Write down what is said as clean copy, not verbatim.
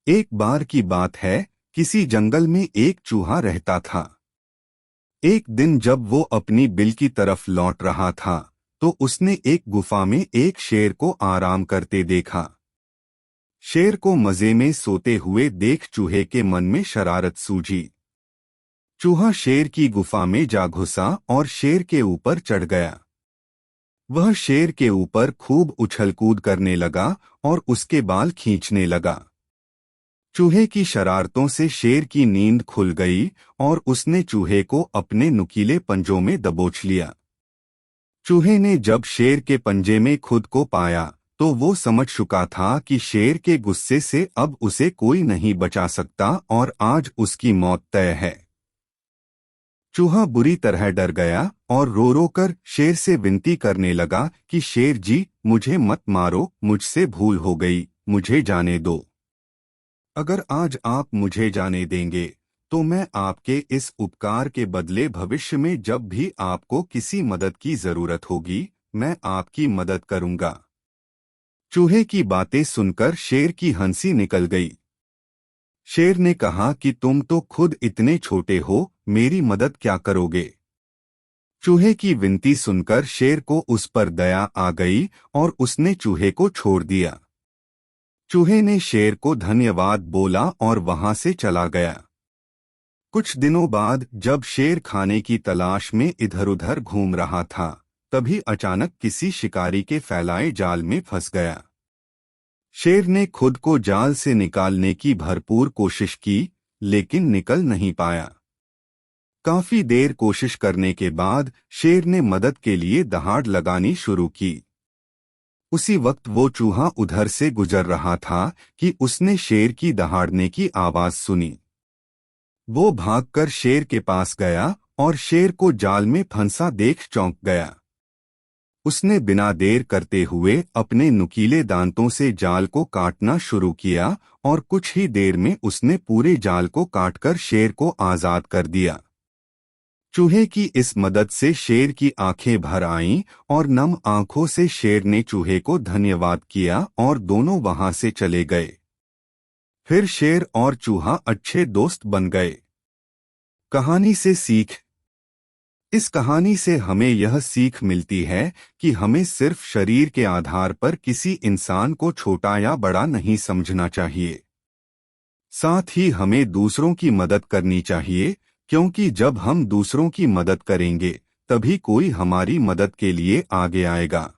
एक बार की बात है, किसी जंगल में एक चूहा रहता था। एक दिन जब वो अपनी बिल की तरफ लौट रहा था, तो उसने एक गुफा में एक शेर को आराम करते देखा। शेर को मजे में सोते हुए देख चूहे के मन में शरारत सूझी। चूहा शेर की गुफा में जा घुसा और शेर के ऊपर चढ़ गया। वह शेर के ऊपर खूब उछल-कूद करने लगा और उसके बाल खींचने लगा। चूहे की शरारतों से शेर की नींद खुल गई और उसने चूहे को अपने नुकीले पंजों में दबोच लिया। चूहे ने जब शेर के पंजे में खुद को पाया, तो वो समझ चुका था कि शेर के गुस्से से अब उसे कोई नहीं बचा सकता और आज उसकी मौत तय है। चूहा बुरी तरह डर गया और रो रो कर शेर से विनती करने लगा कि शेर जी, मुझे मत मारो, मुझसे भूल हो गई, मुझे जाने दो। अगर आज आप मुझे जाने देंगे, तो मैं आपके इस उपकार के बदले भविष्य में जब भी आपको किसी मदद की जरूरत होगी, मैं आपकी मदद करूंगा। चूहे की बातें सुनकर शेर की हंसी निकल गई। शेर ने कहा कि तुम तो खुद इतने छोटे हो, मेरी मदद क्या करोगे? चूहे की विनती सुनकर शेर को उस पर दया आ गई और उसने चूहे को छोड़ दिया। चूहे ने शेर को धन्यवाद बोला और वहां से चला गया। कुछ दिनों बाद जब शेर खाने की तलाश में इधर-उधर घूम रहा था, तभी अचानक किसी शिकारी के फैलाए जाल में फंस गया। शेर ने खुद को जाल से निकालने की भरपूर कोशिश की, लेकिन निकल नहीं पाया। काफी देर कोशिश करने के बाद शेर ने मदद के लिए दहाड़ लगानी शुरू की। उसी वक्त वो चूहा उधर से गुजर रहा था कि उसने शेर की दहाड़ने की आवाज सुनी। वो भागकर शेर के पास गया और शेर को जाल में फंसा देख चौंक गया। उसने बिना देर करते हुए अपने नुकीले दांतों से जाल को काटना शुरू किया और कुछ ही देर में उसने पूरे जाल को काटकर शेर को आजाद कर दिया। चूहे की इस मदद से शेर की आंखें भर आईं और नम आंखों से शेर ने चूहे को धन्यवाद किया और दोनों वहां से चले गए। फिर शेर और चूहा अच्छे दोस्त बन गए। कहानी से सीख। इस कहानी से हमें यह सीख मिलती है कि हमें सिर्फ शरीर के आधार पर किसी इंसान को छोटा या बड़ा नहीं समझना चाहिए। साथ ही हमें दूसरों की मदद करनी चाहिए, क्योंकि जब हम दूसरों की मदद करेंगे, तभी कोई हमारी मदद के लिए आगे आएगा।